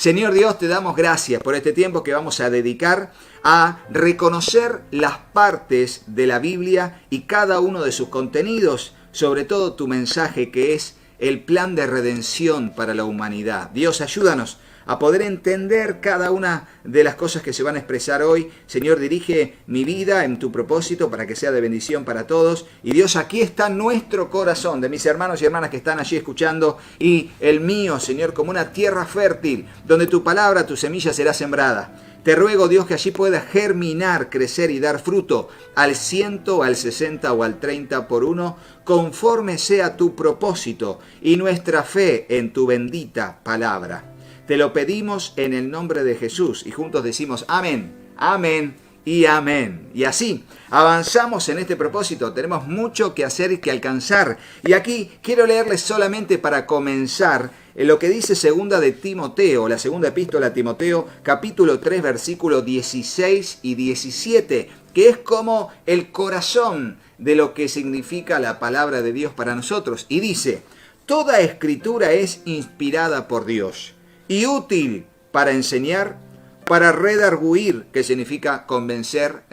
Señor Dios, te damos gracias por este tiempo que vamos a dedicar a reconocer las partes de la Biblia y cada uno de sus contenidos, sobre todo tu mensaje que es el plan de redención para la humanidad. Dios, ayúdanos a poder entender cada una de las cosas que se van a expresar hoy. Señor, dirige mi vida en tu propósito para que sea de bendición para todos. Y Dios, aquí está nuestro corazón, de mis hermanos y hermanas que están allí escuchando, y el mío, Señor, como una tierra fértil, donde tu palabra, tu semilla será sembrada. Te ruego, Dios, que allí pueda germinar, crecer y dar fruto al 100, al 60 o al 30 por uno, conforme sea tu propósito y nuestra fe en tu bendita palabra. Te lo pedimos en el nombre de Jesús y juntos decimos amén, amén y amén. Y así avanzamos en este propósito. Tenemos mucho que hacer y que alcanzar. Y aquí quiero leerles solamente para comenzar lo que dice segunda de Timoteo, la segunda epístola a Timoteo, capítulo 3, versículos 16 y 17, que es como el corazón de lo que significa la palabra de Dios para nosotros. Y dice: toda escritura es inspirada por Dios y útil para enseñar, para redarguir, que significa convencernos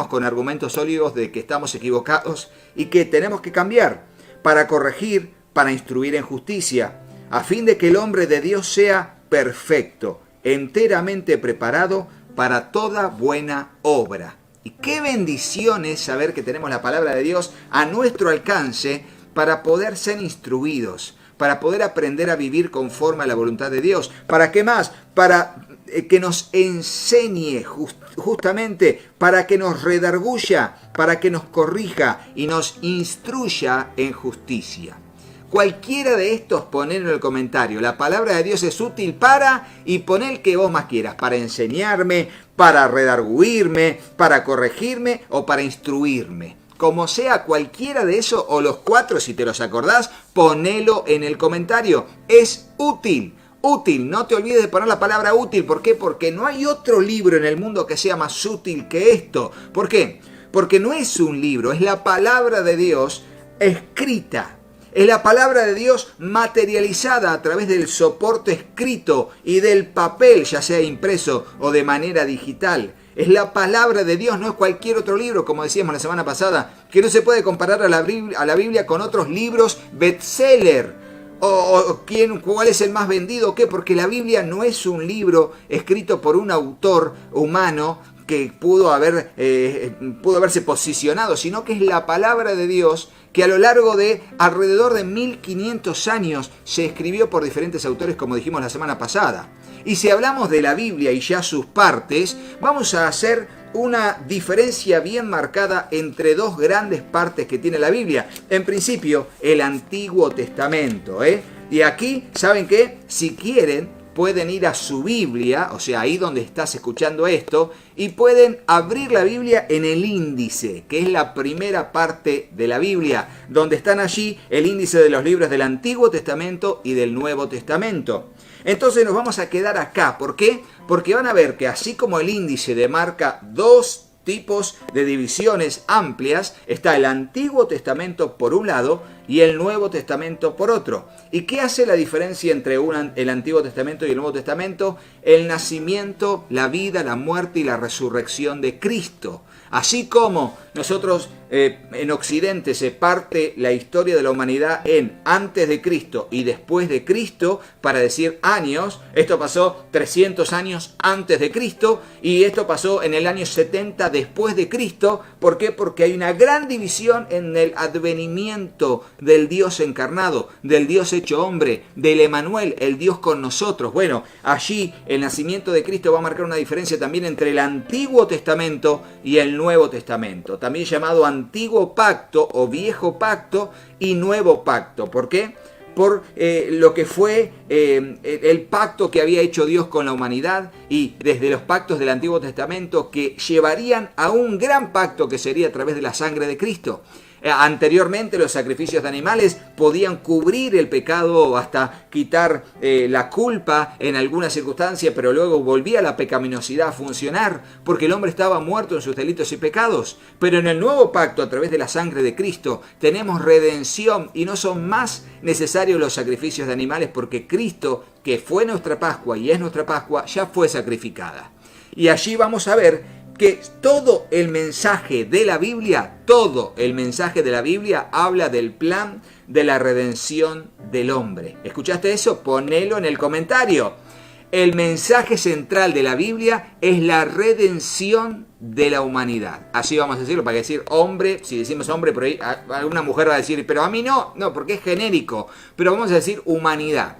con argumentos sólidos de que estamos equivocados y que tenemos que cambiar, para corregir, para instruir en justicia, a fin de que el hombre de Dios sea perfecto, enteramente preparado para toda buena obra. Y qué bendición es saber que tenemos la palabra de Dios a nuestro alcance para poder ser instruidos, para poder aprender a vivir conforme a la voluntad de Dios. ¿Para qué más? Para que nos enseñe justamente, para que nos redarguya, para que nos corrija y nos instruya en justicia. Cualquiera de estos, ponedlo en el comentario. La palabra de Dios es útil para, y pon el que vos más quieras, para enseñarme, para redarguirme, para corregirme o para instruirme. Como sea cualquiera de eso o los cuatro, si te los acordás, ponelo en el comentario. Es útil, útil. No te olvides de poner la palabra útil. ¿Por qué? Porque no hay otro libro en el mundo que sea más útil que esto. ¿Por qué? Porque no es un libro, es la palabra de Dios escrita. Es la palabra de Dios materializada a través del soporte escrito y del papel, ya sea impreso o de manera digital. Es la palabra de Dios, no es cualquier otro libro, como decíamos la semana pasada, que no se puede comparar a la Biblia con otros libros bestseller. ¿Cuál es el más vendido? ¿Qué? Porque la Biblia no es un libro escrito por un autor humano que pudo haberse posicionado, sino que es la palabra de Dios que a lo largo de alrededor de 1500 años se escribió por diferentes autores, como dijimos la semana pasada. Y si hablamos de la Biblia y ya sus partes, vamos a hacer una diferencia bien marcada entre dos grandes partes que tiene la Biblia. En principio, el Antiguo Testamento. Y aquí, ¿saben qué? Si quieren, pueden ir a su Biblia, o sea, ahí donde estás escuchando esto, y pueden abrir la Biblia en el índice, que es la primera parte de la Biblia, donde están allí el índice de los libros del Antiguo Testamento y del Nuevo Testamento. Entonces nos vamos a quedar acá. ¿Por qué? Porque van a ver que así como el índice demarca dos tipos de divisiones amplias, está el Antiguo Testamento por un lado y el Nuevo Testamento por otro. ¿Y qué hace la diferencia entre el Antiguo Testamento y el Nuevo Testamento? El nacimiento, la vida, la muerte y la resurrección de Cristo. Así como nosotros en Occidente se parte la historia de la humanidad en antes de Cristo y después de Cristo, para decir años, esto pasó 300 años antes de Cristo y esto pasó en el año 70 después de Cristo. ¿Por qué? Porque hay una gran división en el advenimiento del Dios encarnado, del Dios hecho hombre, del Emanuel, el Dios con nosotros. Bueno, allí el nacimiento de Cristo va a marcar una diferencia también entre el Antiguo Testamento y el Nuevo Testamento, también llamado Antiguo Pacto o Viejo Pacto y Nuevo Pacto. ¿Por qué? Por lo que fue el pacto que había hecho Dios con la humanidad y desde los pactos del Antiguo Testamento que llevarían a un gran pacto que sería a través de la sangre de Cristo. Anteriormente los sacrificios de animales podían cubrir el pecado o hasta quitar la culpa en alguna circunstancia, pero luego volvía la pecaminosidad a funcionar porque el hombre estaba muerto en sus delitos y pecados. Pero en el nuevo pacto, a través de la sangre de Cristo, tenemos redención y no son más necesarios los sacrificios de animales porque Cristo, que fue nuestra Pascua y es nuestra Pascua, ya fue sacrificada. Y allí vamos a ver que todo el mensaje de la Biblia, todo el mensaje de la Biblia habla del plan de la redención del hombre. ¿Escuchaste eso? Ponelo en el comentario. El mensaje central de la Biblia es la redención de la humanidad. Así vamos a decirlo, para decir hombre, si decimos hombre, por ahí alguna mujer va a decir, pero a mí no, porque es genérico. Pero vamos a decir humanidad.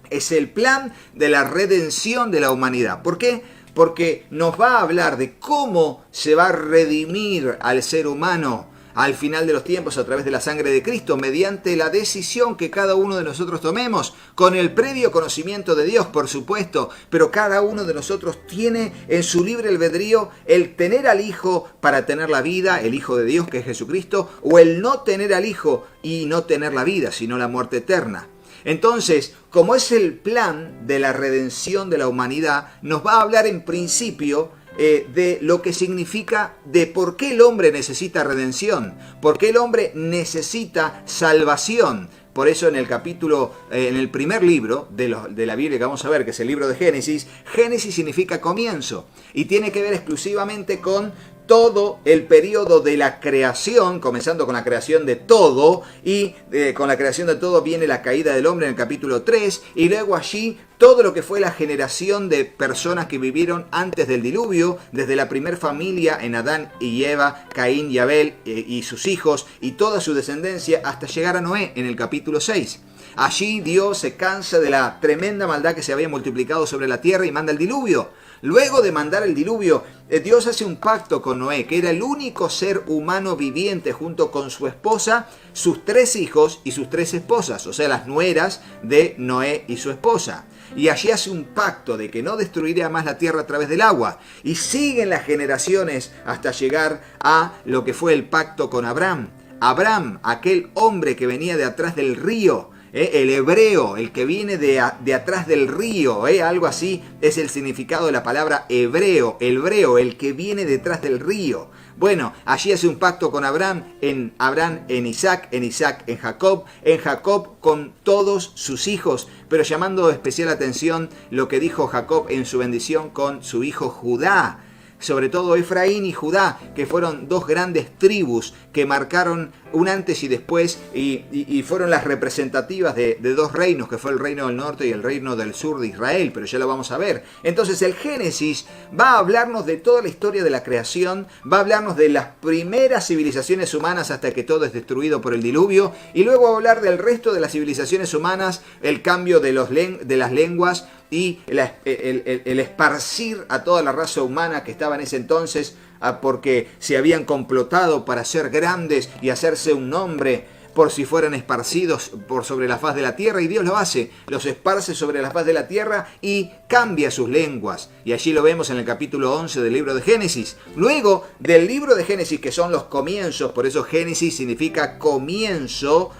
Es el plan de la redención de la humanidad. ¿Por qué? Porque nos va a hablar de cómo se va a redimir al ser humano al final de los tiempos a través de la sangre de Cristo, mediante la decisión que cada uno de nosotros tomemos, con el previo conocimiento de Dios, por supuesto, pero cada uno de nosotros tiene en su libre albedrío el tener al Hijo para tener la vida, el Hijo de Dios que es Jesucristo, o el no tener al Hijo y no tener la vida, sino la muerte eterna. Entonces, como es el plan de la redención de la humanidad, nos va a hablar en principio de lo que significa de por qué el hombre necesita redención, por qué el hombre necesita salvación. Por eso en el capítulo, en el primer libro de la Biblia que vamos a ver, que es el libro de Génesis, Génesis significa comienzo y tiene que ver exclusivamente con todo el periodo de la creación, comenzando con la creación de todo, y con la creación de todo viene la caída del hombre en el capítulo 3, y luego allí todo lo que fue la generación de personas que vivieron antes del diluvio, desde la primer familia en Adán y Eva, Caín y Abel y sus hijos, y toda su descendencia, hasta llegar a Noé en el capítulo 6. Allí Dios se cansa de la tremenda maldad que se había multiplicado sobre la tierra y manda el diluvio. Luego de mandar el diluvio, Dios hace un pacto con Noé, que era el único ser humano viviente junto con su esposa, sus 3 hijos y sus 3 esposas, o sea, las nueras de Noé y su esposa. Y allí hace un pacto de que no destruiría más la tierra a través del agua. Y siguen las generaciones hasta llegar a lo que fue el pacto con Abraham. Abraham, aquel hombre que venía de atrás del río, el hebreo, el que viene de atrás del río, algo así es el significado de la palabra hebreo, el que viene detrás del río. Bueno, allí hace un pacto con Abraham, en Isaac, en Jacob con todos sus hijos, pero llamando especial atención lo que dijo Jacob en su bendición con su hijo Judá. Sobre todo Efraín y Judá, que fueron 2 grandes tribus que marcaron un antes y después y fueron las representativas de 2 reinos, que fue el reino del norte y el reino del sur de Israel, pero ya lo vamos a ver. Entonces el Génesis va a hablarnos de toda la historia de la creación, va a hablarnos de las primeras civilizaciones humanas hasta que todo es destruido por el diluvio, y luego va a hablar del resto de las civilizaciones humanas, el cambio de las lenguas, y el esparcir a toda la raza humana que estaba en ese entonces, porque se habían complotado para ser grandes y hacerse un nombre por si fueran esparcidos por sobre la faz de la tierra, y Dios lo hace, los esparce sobre la faz de la tierra y cambia sus lenguas, y allí lo vemos en el capítulo 11 del libro de Génesis. Luego del libro de Génesis, que son los comienzos, por eso Génesis significa comienzo,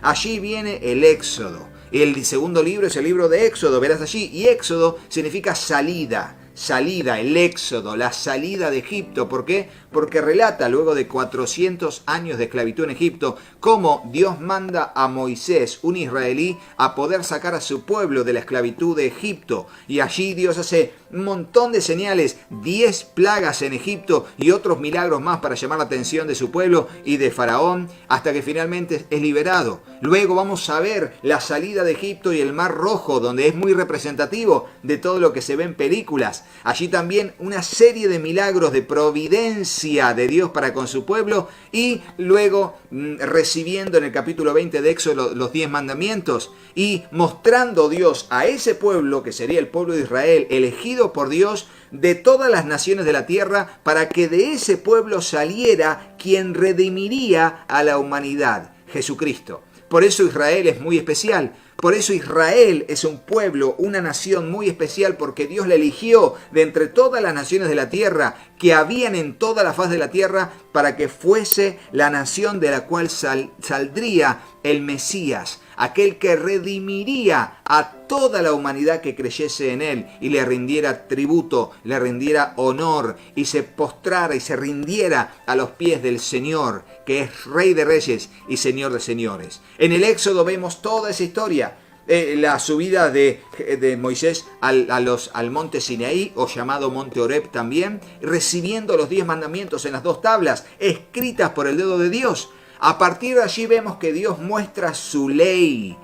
allí viene el Éxodo. El segundo libro es el libro de Éxodo, verás allí, y Éxodo significa salida, el Éxodo, la salida de Egipto. ¿Por qué? Porque relata, luego de 400 años de esclavitud en Egipto, cómo Dios manda a Moisés, un israelí, a poder sacar a su pueblo de la esclavitud de Egipto. Y allí Dios hace un montón de señales, 10 plagas en Egipto y otros milagros más para llamar la atención de su pueblo y de Faraón, hasta que finalmente es liberado. Luego vamos a ver la salida de Egipto y el Mar Rojo, donde es muy representativo de todo lo que se ve en películas. Allí también una serie de milagros de providencia de Dios para con su pueblo, y luego recibiendo en el capítulo 20 de Éxodo los 10 mandamientos y mostrando Dios a ese pueblo, que sería el pueblo de Israel, elegido por Dios de todas las naciones de la tierra, para que de ese pueblo saliera quien redimiría a la humanidad, Jesucristo. Por eso Israel es muy especial, Por eso Israel es un pueblo, una nación muy especial, porque Dios le eligió de entre todas las naciones de la tierra que habían en toda la faz de la tierra para que fuese la nación de la cual saldría el Mesías, aquel que redimiría a toda la humanidad que creyese en él y le rindiera tributo, le rindiera honor y se postrara y se rindiera a los pies del Señor, que es Rey de Reyes y Señor de Señores. En el Éxodo vemos toda esa historia. La subida de Moisés al monte Sinaí, o llamado monte Horeb también, recibiendo los 10 mandamientos en las 2 tablas, escritas por el dedo de Dios. A partir de allí vemos que Dios muestra su ley,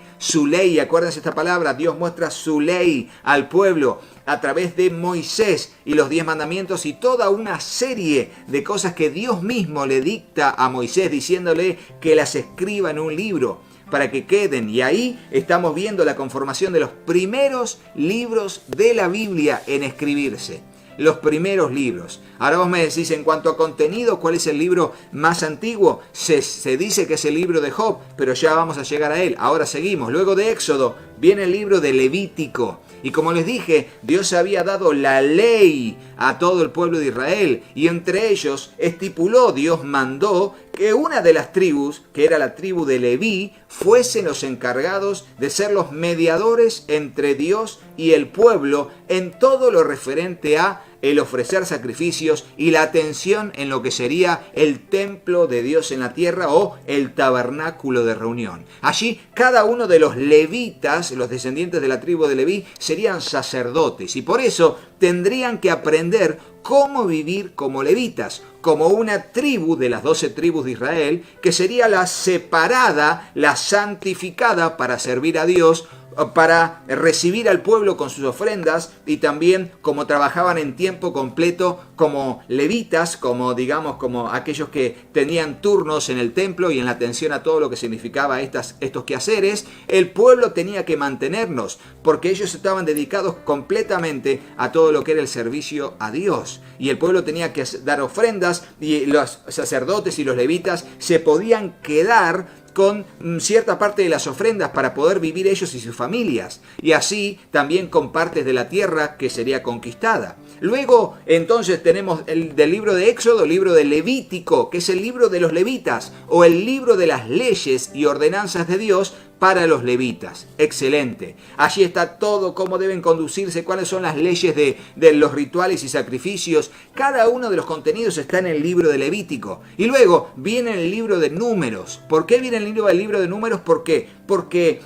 acuérdense esta palabra, Dios muestra su ley al pueblo a través de Moisés y los 10 mandamientos y toda una serie de cosas que Dios mismo le dicta a Moisés diciéndole que las escriba en un libro para que queden. Y ahí estamos viendo la conformación de los primeros libros de la Biblia en escribirse. Los primeros libros. Ahora vos me decís, en cuanto a contenido, ¿cuál es el libro más antiguo? Se dice que es el libro de Job, pero ya vamos a llegar a él. Ahora seguimos. Luego de Éxodo viene el libro de Levítico. Y como les dije, Dios había dado la ley a todo el pueblo de Israel. Y entre ellos estipuló, Dios mandó que una de las tribus, que era la tribu de Leví, fuesen los encargados de ser los mediadores entre Dios y el pueblo en todo lo referente a el ofrecer sacrificios y la atención en lo que sería el templo de Dios en la tierra o el tabernáculo de reunión. Allí cada uno de los levitas, los descendientes de la tribu de Leví, serían sacerdotes y por eso tendrían que aprender cómo vivir como levitas, como una tribu de las 12 tribus de Israel, que sería la separada, la santificada para servir a Dios, para recibir al pueblo con sus ofrendas y también como trabajaban en tiempo completo como levitas, como digamos como aquellos que tenían turnos en el templo y en la atención a todo lo que significaba estos quehaceres. El pueblo tenía que mantenernos porque ellos estaban dedicados completamente a todo lo que era el servicio a Dios y el pueblo tenía que dar ofrendas y los sacerdotes y los levitas se podían quedar con cierta parte de las ofrendas para poder vivir ellos y sus familias, y así también con partes de la tierra que sería conquistada. Luego entonces tenemos del libro de Éxodo, el libro de Levítico, que es el libro de los levitas, o el libro de las leyes y ordenanzas de Dios para los levitas. Excelente. Allí está todo, cómo deben conducirse, cuáles son las leyes de los rituales y sacrificios. Cada uno de los contenidos está en el libro de Levítico. Y luego viene el libro de Números. ¿Por qué viene el libro de Números? ¿Por qué? Porque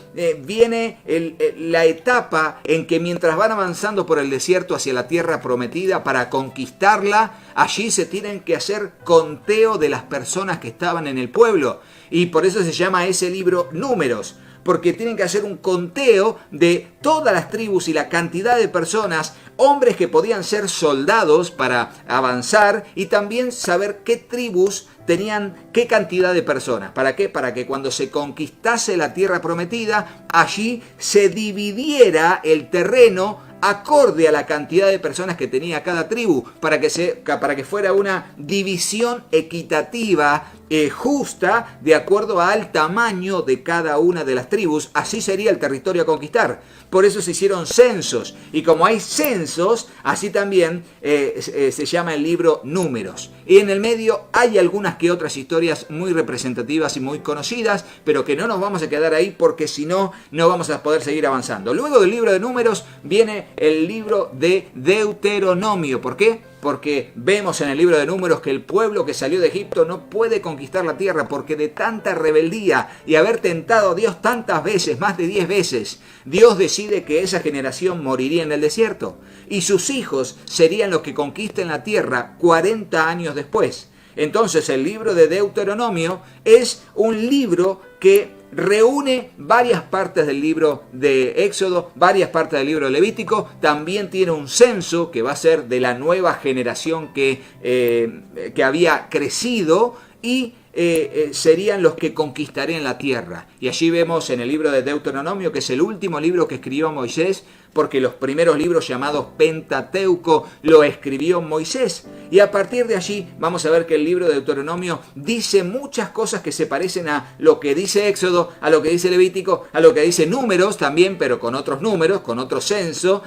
viene la etapa en que mientras van avanzando por el desierto hacia la tierra prometida para conquistarla, allí se tienen que hacer conteo de las personas que estaban en el pueblo. Y por eso se llama ese libro Números, porque tienen que hacer un conteo de todas las tribus y la cantidad de personas, hombres que podían ser soldados para avanzar y también saber qué tribus tenían qué cantidad de personas. ¿Para qué? Para que cuando se conquistase la tierra prometida, allí se dividiera el terreno acorde a la cantidad de personas que tenía cada tribu, para que fuera una división equitativa, justa, de acuerdo al tamaño de cada una de las tribus. Así sería el territorio a conquistar. Por eso se hicieron censos, y como hay censos, así también se llama el libro Números. Y en el medio hay algunas que otras historias muy representativas y muy conocidas, pero que no nos vamos a quedar ahí porque si no, no vamos a poder seguir avanzando. Luego del libro de Números viene el libro de Deuteronomio. ¿Por qué? Porque vemos en el libro de Números que el pueblo que salió de Egipto no puede conquistar la tierra porque de tanta rebeldía y haber tentado a Dios tantas veces, más de 10 veces, Dios decide que esa generación moriría en el desierto y sus hijos serían los que conquisten la tierra 40 años después. Entonces el libro de Deuteronomio es un libro que reúne varias partes del libro de Éxodo, varias partes del libro de Levítico. También tiene un censo que va a ser de la nueva generación que había crecido y serían los que conquistarían la tierra. Y allí vemos en el libro de Deuteronomio, que es el último libro que escribió Moisés, porque los primeros libros llamados Pentateuco lo escribió Moisés. Y a partir de allí vamos a ver que el libro de Deuteronomio dice muchas cosas que se parecen a lo que dice Éxodo, a lo que dice Levítico, a lo que dice Números también, pero con otros números, con otro censo.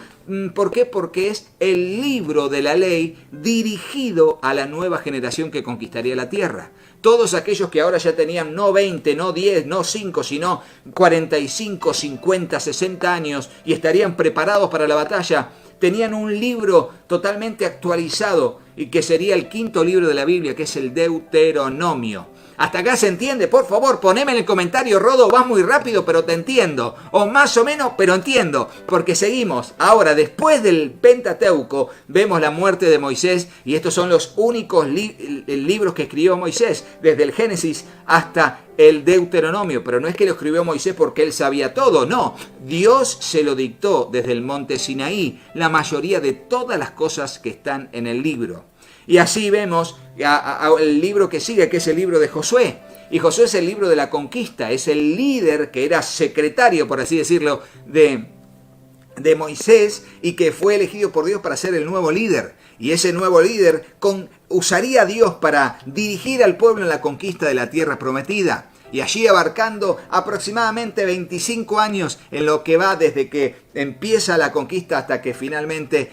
¿Por qué? Porque es el libro de la ley dirigido a la nueva generación que conquistaría la tierra. Todos aquellos que ahora ya tenían no 20, no 10, no 5, sino 45, 50, 60 años y estarían preparados para la batalla, tenían un libro totalmente actualizado y que sería el quinto libro de la Biblia, que es el Deuteronomio. ¿Hasta acá se entiende? Por favor, poneme en el comentario, Rodo, vas muy rápido, pero te entiendo. O más o menos, pero entiendo. Porque seguimos. Ahora, después del Pentateuco, vemos la muerte de Moisés. Y estos son los únicos libros que escribió Moisés, desde el Génesis hasta el Deuteronomio. Pero no es que lo escribió Moisés porque él sabía todo, no. Dios se lo dictó desde el monte Sinaí, la mayoría de todas las cosas que están en el libro. Y así vemos el libro que sigue, que es el libro de Josué. Y Josué es el libro de la conquista, es el líder que era secretario, por así decirlo, de Moisés y que fue elegido por Dios para ser el nuevo líder. Y ese nuevo líder usaría a Dios para dirigir al pueblo en la conquista de la tierra prometida. Y allí abarcando aproximadamente 25 años en lo que va desde que empieza la conquista hasta que finalmente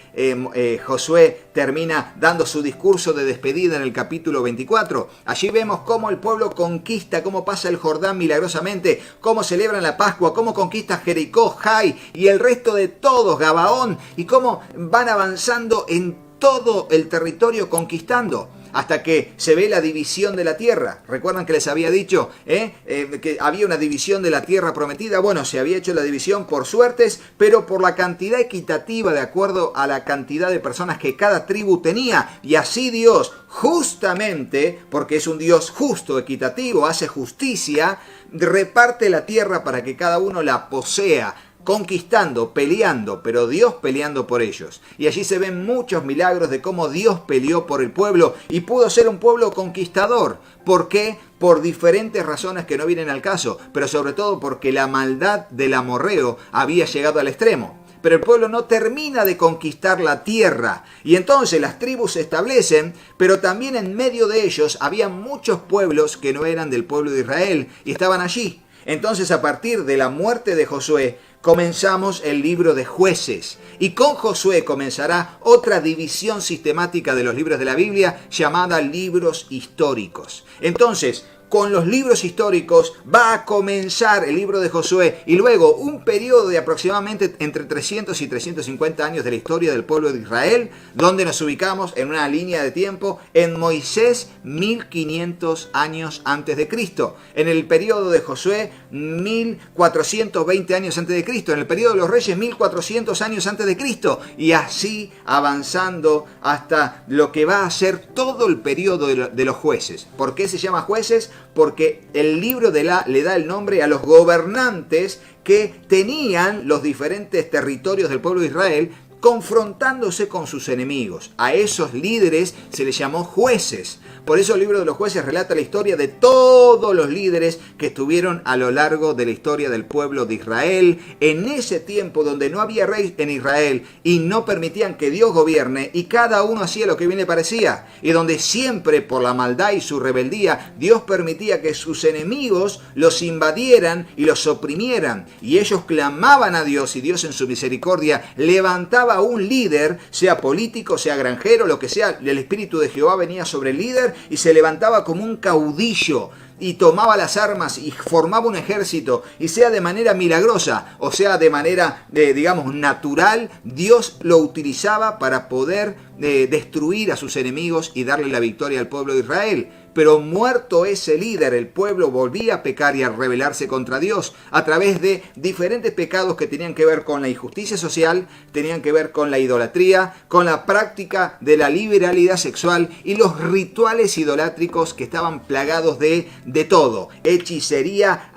Josué termina dando su discurso de despedida en el capítulo 24. Allí vemos cómo el pueblo conquista, cómo pasa el Jordán milagrosamente, cómo celebran la Pascua, cómo conquista Jericó, Jai y el resto de todos, Gabaón, y cómo van avanzando en todo el territorio conquistando. Hasta que se ve la división de la tierra. ¿Recuerdan que les había dicho que había una división de la tierra prometida? Bueno, se había hecho la división por suertes, pero por la cantidad equitativa de acuerdo a la cantidad de personas que cada tribu tenía. Y así Dios, justamente, porque es un Dios justo, equitativo, hace justicia, reparte la tierra para que cada uno la posea, conquistando, peleando, pero Dios peleando por ellos. Y allí se ven muchos milagros de cómo Dios peleó por el pueblo y pudo ser un pueblo conquistador. ¿Por qué? Por diferentes razones que no vienen al caso, pero sobre todo porque la maldad del amorreo había llegado al extremo. Pero el pueblo no termina de conquistar la tierra. Y entonces las tribus se establecen, pero también en medio de ellos había muchos pueblos que no eran del pueblo de Israel y estaban allí. Entonces, a partir de la muerte de Josué, comenzamos el libro de Jueces. Y con Josué comenzará otra división sistemática de los libros de la Biblia llamada libros históricos. Entonces, con los libros históricos va a comenzar el libro de Josué y luego un periodo de aproximadamente entre 300 y 350 años de la historia del pueblo de Israel, donde nos ubicamos en una línea de tiempo en Moisés 1500 años antes de Cristo, en el periodo de Josué 1420 años antes de Cristo, en el periodo de los reyes 1400 años antes de Cristo y así avanzando hasta lo que va a ser todo el periodo de los jueces. ¿Por qué se llama jueces? Porque el libro le da el nombre a los gobernantes que tenían los diferentes territorios del pueblo de Israel confrontándose con sus enemigos. A esos líderes se les llamó jueces. Por eso el libro de los jueces relata la historia de todos los líderes que estuvieron a lo largo de la historia del pueblo de Israel, en ese tiempo donde no había rey en Israel y no permitían que Dios gobierne y cada uno hacía lo que bien le parecía, y donde siempre por la maldad y su rebeldía Dios permitía que sus enemigos los invadieran y los oprimieran, y ellos clamaban a Dios y Dios en su misericordia levantaba a un líder, sea político, sea granjero, lo que sea, el Espíritu de Jehová venía sobre el líder y se levantaba como un caudillo y tomaba las armas y formaba un ejército, y sea de manera milagrosa o sea de manera, digamos, natural, Dios lo utilizaba para poder destruir a sus enemigos y darle la victoria al pueblo de Israel. Pero muerto ese líder, el pueblo volvía a pecar y a rebelarse contra Dios a través de diferentes pecados que tenían que ver con la injusticia social, tenían que ver con la idolatría, con la práctica de la liberalidad sexual y los rituales idolátricos que estaban plagados de todo. Hechicería,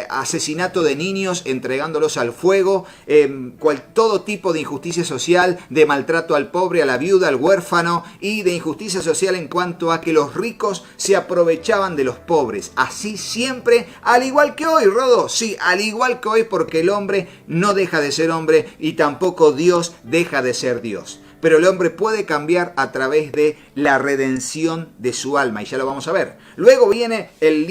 asesinato de niños, entregándolos al fuego, todo tipo de injusticia social, de maltrato al pobre, a la viuda, viuda, al huérfano, y de injusticia social en cuanto a que los ricos se aprovechaban de los pobres. Así siempre, al igual que hoy, Rodo, sí, al igual que hoy, porque el hombre no deja de ser hombre y tampoco Dios deja de ser Dios. Pero el hombre puede cambiar a través de la redención de su alma, y ya lo vamos a ver. Luego viene el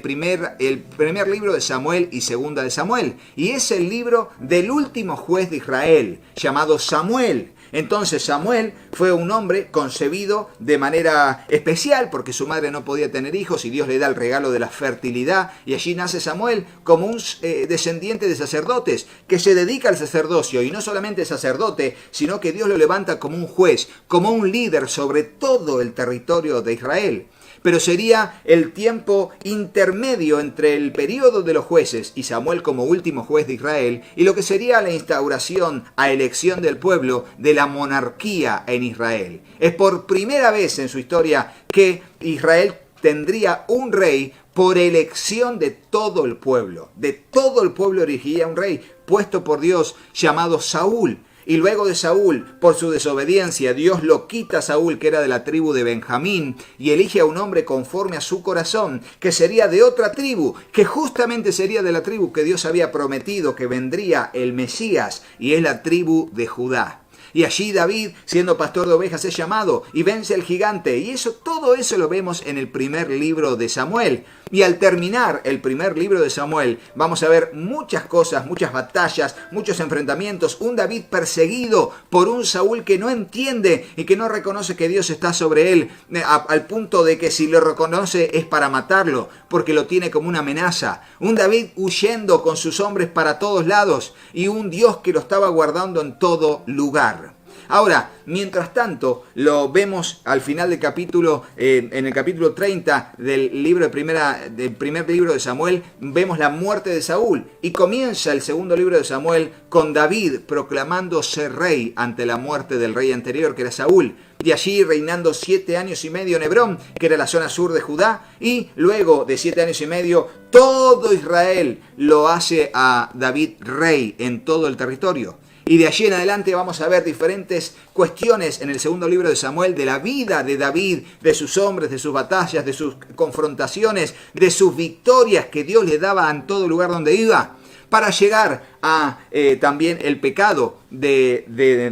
primer libro de Samuel y segunda de Samuel, y es el libro del último juez de Israel, llamado Samuel. Entonces Samuel fue un hombre concebido de manera especial porque su madre no podía tener hijos y Dios le da el regalo de la fertilidad, y allí nace Samuel como un descendiente de sacerdotes que se dedica al sacerdocio, y no solamente sacerdote, sino que Dios lo levanta como un juez, como un líder sobre todo el territorio de Israel. Pero sería el tiempo intermedio entre el periodo de los jueces y Samuel como último juez de Israel y lo que sería la instauración a elección del pueblo de la monarquía en Israel. Es por primera vez en su historia que Israel tendría un rey por elección de todo el pueblo. De todo el pueblo elegiría un rey puesto por Dios llamado Saúl. Y luego de Saúl, por su desobediencia, Dios lo quita a Saúl, que era de la tribu de Benjamín, y elige a un hombre conforme a su corazón, que sería de otra tribu, que justamente sería de la tribu que Dios había prometido que vendría el Mesías, y es la tribu de Judá. Y allí David, siendo pastor de ovejas, es llamado y vence al gigante. Y todo eso lo vemos en el primer libro de Samuel. Y al terminar el primer libro de Samuel, vamos a ver muchas cosas, muchas batallas, muchos enfrentamientos. Un David perseguido por un Saúl que no entiende y que no reconoce que Dios está sobre él, al punto de que si lo reconoce es para matarlo, porque lo tiene como una amenaza. Un David huyendo con sus hombres para todos lados y un Dios que lo estaba guardando en todo lugar. Ahora, mientras tanto, lo vemos al final del capítulo, en el capítulo 30 del primer libro de Samuel, vemos la muerte de Saúl. Y comienza el segundo libro de Samuel con David proclamándose rey ante la muerte del rey anterior, que era Saúl. Y allí reinando 7 años y medio en Hebrón, que era la zona sur de Judá. Y luego de 7 años y medio, todo Israel lo hace a David rey en todo el territorio. Y de allí en adelante vamos a ver diferentes cuestiones en el segundo libro de Samuel de la vida de David, de sus hombres, de sus batallas, de sus confrontaciones, de sus victorias que Dios le daba en todo lugar donde iba, para llegar a también el pecado de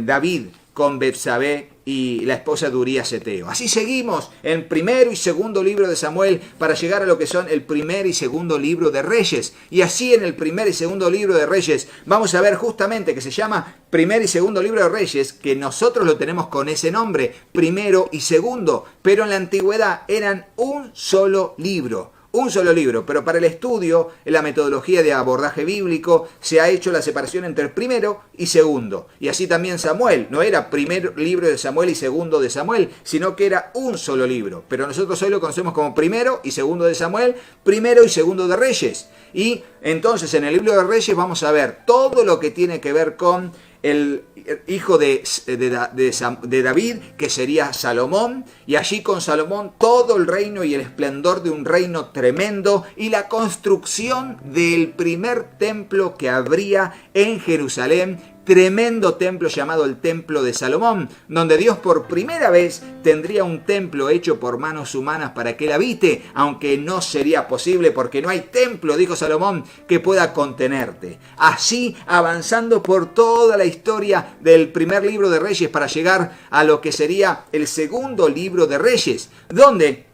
David con Betsabé y la esposa de Urías Eteo. Así seguimos en primero y segundo libro de Samuel para llegar a lo que son el primer y segundo libro de Reyes. Y así en el primer y segundo libro de Reyes vamos a ver justamente que se llama primer y segundo libro de Reyes, que nosotros lo tenemos con ese nombre, primero y segundo, pero en la antigüedad eran un solo libro. Un solo libro, pero para el estudio, en la metodología de abordaje bíblico, se ha hecho la separación entre el primero y segundo. Y así también Samuel, no era primer libro de Samuel y segundo de Samuel, sino que era un solo libro. Pero nosotros hoy lo conocemos como primero y segundo de Samuel, primero y segundo de Reyes. Y entonces en el libro de Reyes vamos a ver todo lo que tiene que ver con el hijo de David, que sería Salomón, y allí con Salomón todo el reino y el esplendor de un reino tremendo y la construcción del primer templo que habría en Jerusalén, tremendo templo llamado el Templo de Salomón, donde Dios por primera vez tendría un templo hecho por manos humanas para que él habite, aunque no sería posible porque no hay templo, dijo Salomón, que pueda contenerte. Así, avanzando por toda la historia del primer libro de Reyes para llegar a lo que sería el segundo libro de Reyes, donde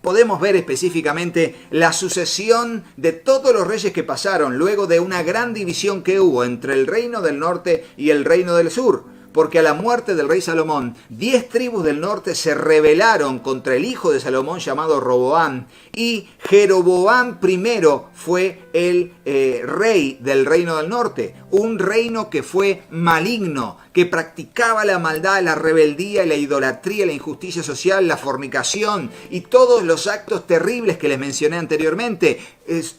podemos ver específicamente la sucesión de todos los reyes que pasaron luego de una gran división que hubo entre el reino del norte y el reino del sur. Porque a la muerte del rey Salomón, 10 tribus del norte se rebelaron contra el hijo de Salomón llamado Roboam, y Jeroboam primero fue el rey del reino del norte, un reino que fue maligno, que practicaba la maldad, la rebeldía, la idolatría, la injusticia social, la fornicación y todos los actos terribles que les mencioné anteriormente,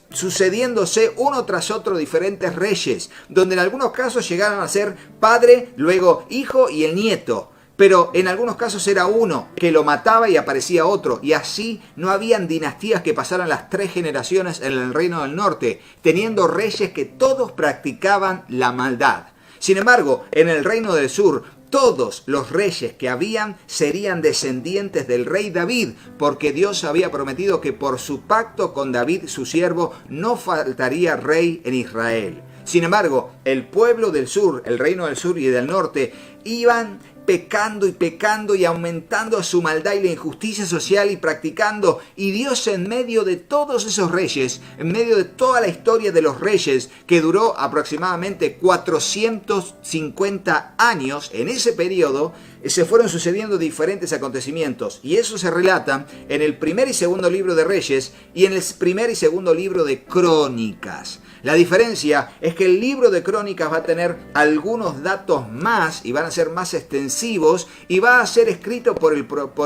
sucediéndose uno tras otro diferentes reyes, donde en algunos casos llegaron a ser padre, luego hijo y el nieto. Pero en algunos casos era uno que lo mataba y aparecía otro. Y así no habían dinastías que pasaran las 3 generaciones en el reino del norte, teniendo reyes que todos practicaban la maldad. Sin embargo, en el reino del sur, todos los reyes que habían serían descendientes del rey David, porque Dios había prometido que por su pacto con David, su siervo, no faltaría rey en Israel. Sin embargo, el pueblo del sur, el reino del sur y del norte, iban pecando y aumentando su maldad y la injusticia social y practicando. Y Dios, en medio de todos esos reyes, en medio de toda la historia de los reyes, que duró aproximadamente 450 años, en ese periodo se fueron sucediendo diferentes acontecimientos, y eso se relata en el primer y segundo libro de Reyes y en el primer y segundo libro de Crónicas. La diferencia es que el libro de Crónicas va a tener algunos datos más y van a ser más extensivos, y va a ser escrito por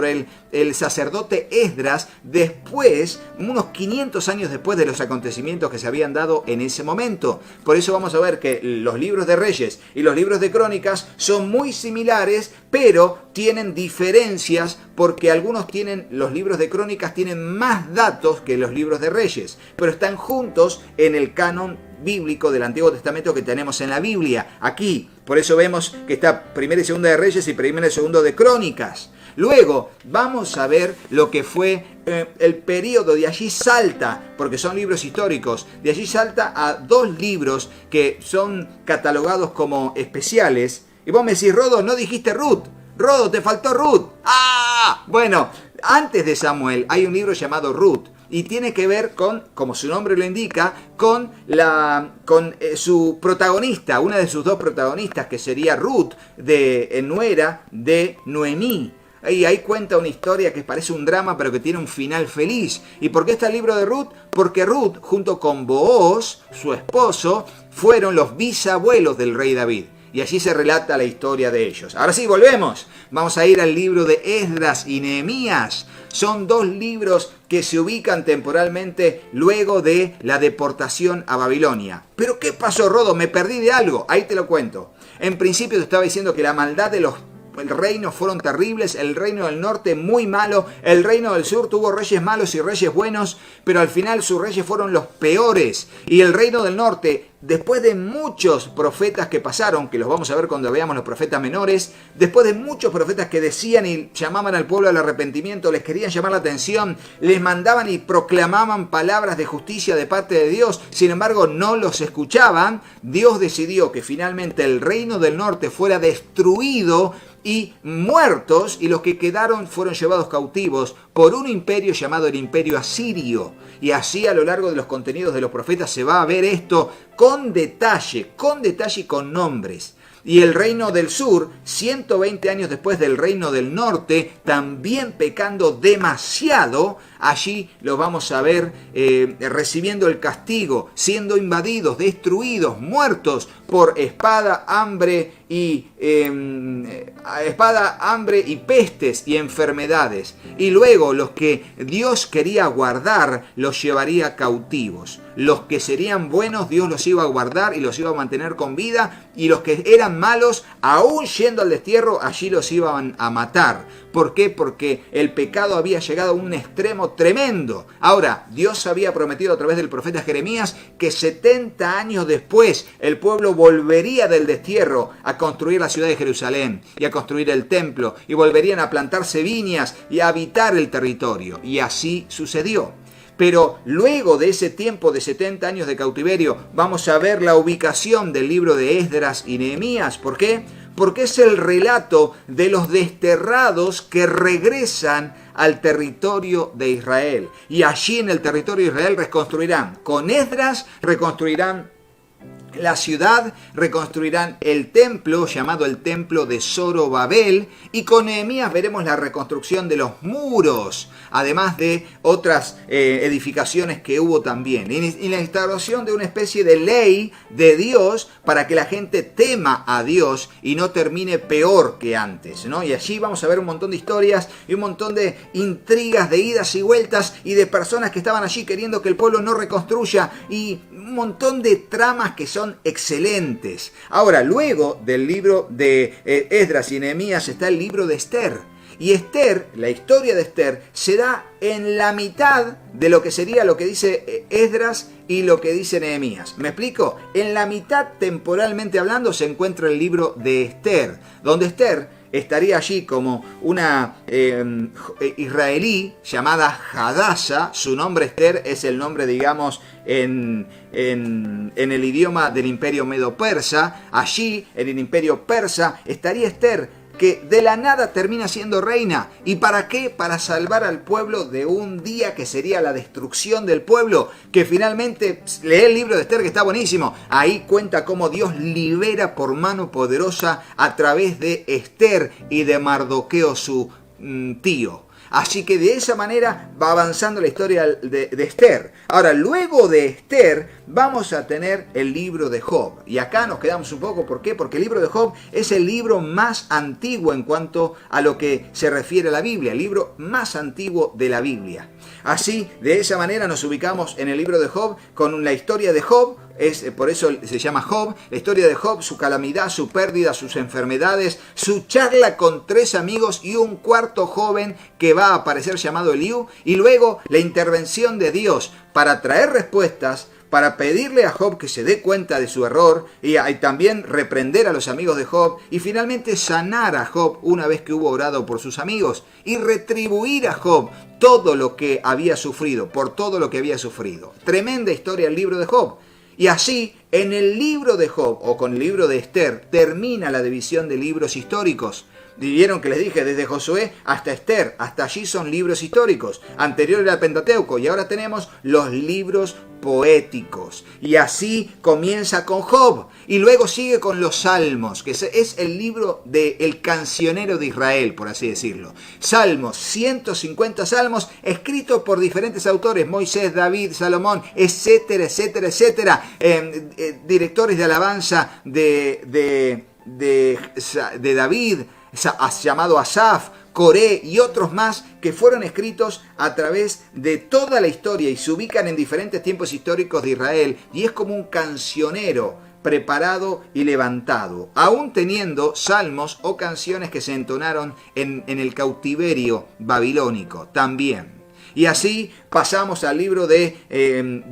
el sacerdote Esdras después, unos 500 años después de los acontecimientos que se habían dado en ese momento. Por eso vamos a ver que los libros de Reyes y los libros de Crónicas son muy similares, pero tienen diferencias, porque los libros de Crónicas tienen más datos que los libros de Reyes, pero están juntos en el canon bíblico del Antiguo Testamento que tenemos en la Biblia. Aquí, por eso vemos que está primera y segunda de Reyes y primera y segunda de Crónicas. Luego vamos a ver lo que fue el periodo. De allí salta, porque son libros históricos, de allí salta a dos libros que son catalogados como especiales. Y vos me decís: Rodo, no dijiste Ruth. Rodo, te faltó Ruth. ¡Ah! Bueno, antes de Samuel hay un libro llamado Ruth, y tiene que ver con, como su nombre lo indica, con su protagonista, una de sus dos protagonistas, que sería Ruth, nuera de Noemí. Y ahí cuenta una historia que parece un drama, pero que tiene un final feliz. ¿Y por qué está el libro de Ruth? Porque Ruth, junto con Booz, su esposo, fueron los bisabuelos del rey David. Y allí se relata la historia de ellos. Ahora sí, volvemos. Vamos a ir al libro de Esdras y Nehemías. Son dos libros que se ubican temporalmente luego de la deportación a Babilonia. ¿Pero qué pasó, Rodo? Me perdí de algo. Ahí te lo cuento. En principio te estaba diciendo que la maldad de los reinos fueron terribles. El reino del norte muy malo, el reino del sur tuvo reyes malos y reyes buenos, pero al final sus reyes fueron los peores. Y el reino del norte, después de muchos profetas que pasaron, que los vamos a ver cuando veamos los profetas menores, después de muchos profetas que decían y llamaban al pueblo al arrepentimiento, les querían llamar la atención, les mandaban y proclamaban palabras de justicia de parte de Dios, sin embargo no los escuchaban, Dios decidió que finalmente el reino del norte fuera destruido y muertos, y los que quedaron fueron llevados cautivos por un imperio llamado el Imperio Asirio. Y así, a lo largo de los contenidos de los profetas, se va a ver esto con detalle y con nombres. Y el reino del sur, 120 años después del reino del norte, también pecando demasiado, allí los vamos a ver recibiendo el castigo, siendo invadidos, destruidos, muertos por espada, hambre y pestes y enfermedades. Y luego los que Dios quería guardar los llevaría cautivos. Los que serían buenos, Dios los iba a guardar y los iba a mantener con vida, y los que eran malos, aún yendo al destierro, allí los iban a matar. ¿Por qué? Porque el pecado había llegado a un extremo tremendo. Ahora, Dios había prometido a través del profeta Jeremías que 70 años después el pueblo volvería del destierro a construir la ciudad de Jerusalén y a construir el templo, y volverían a plantarse viñas y a habitar el territorio. Y así sucedió. Pero luego de ese tiempo de 70 años de cautiverio, vamos a ver la ubicación del libro de Esdras y Nehemías. ¿Por qué? Porque es el relato de los desterrados que regresan al territorio de Israel. Y allí en el territorio de Israel reconstruirán. Con Esdras reconstruirán la ciudad, reconstruirán el templo llamado el templo de Zorobabel, y con Nehemías veremos la reconstrucción de los muros, además de otras edificaciones que hubo también, y la instauración de una especie de ley de Dios para que la gente tema a Dios y no termine peor que antes, ¿no? Y allí vamos a ver un montón de historias y un montón de intrigas, de idas y vueltas, y de personas que estaban allí queriendo que el pueblo no reconstruya, y un montón de tramas que son excelentes. Ahora, luego del libro de Esdras y Nehemías está el libro de Esther. Y Esther, la historia de Esther, se da en la mitad de lo que sería lo que dice Esdras y lo que dice Nehemías. ¿Me explico? En la mitad, temporalmente hablando, se encuentra el libro de Esther, donde Esther estaría allí como una israelí llamada Hadassah. Su nombre Esther es el nombre, digamos, en el idioma del imperio medo-persa. Allí, en el imperio persa, estaría Esther, que de la nada termina siendo reina. ¿Y para qué? Para salvar al pueblo de un día que sería la destrucción del pueblo, que finalmente, lee el libro de Esther, que está buenísimo. Ahí cuenta cómo Dios libera por mano poderosa a través de Esther y de Mardoqueo, su tío. Así que de esa manera va avanzando la historia de Esther. Ahora, luego de Esther, vamos a tener el libro de Job. Y acá nos quedamos un poco, ¿por qué? Porque el libro de Job es el libro más antiguo en cuanto a lo que se refiere a la Biblia, el libro más antiguo de la Biblia. Así, de esa manera nos ubicamos en el libro de Job con la historia de Job. Por eso se llama Job, la historia de Job, su calamidad, su pérdida, sus enfermedades, su charla con 3 amigos y un cuarto joven que va a aparecer llamado Eliú, y luego la intervención de Dios para traer respuestas, para pedirle a Job que se dé cuenta de su error y también reprender a los amigos de Job, y finalmente sanar a Job una vez que hubo orado por sus amigos y retribuir a Job todo lo que había sufrido, por todo lo que había sufrido. Tremenda historia el libro de Job. Y así, en el libro de Job, o con el libro de Esther, termina la división de libros históricos. Vieron que les dije, desde Josué hasta Esther, hasta allí son libros históricos. Anterior era el Pentateuco, y ahora tenemos los libros poéticos. Y así comienza con Job, y luego sigue con los Salmos, que es el libro del cancionero de Israel, por así decirlo. Salmos, 150 salmos, escritos por diferentes autores, Moisés, David, Salomón, etcétera, etcétera, etcétera. Directores de alabanza de David, llamado Asaf, Coré y otros más, que fueron escritos a través de toda la historia y se ubican en diferentes tiempos históricos de Israel, y es como un cancionero preparado y levantado, aún teniendo salmos o canciones que se entonaron en el cautiverio babilónico también. Y así pasamos al libro del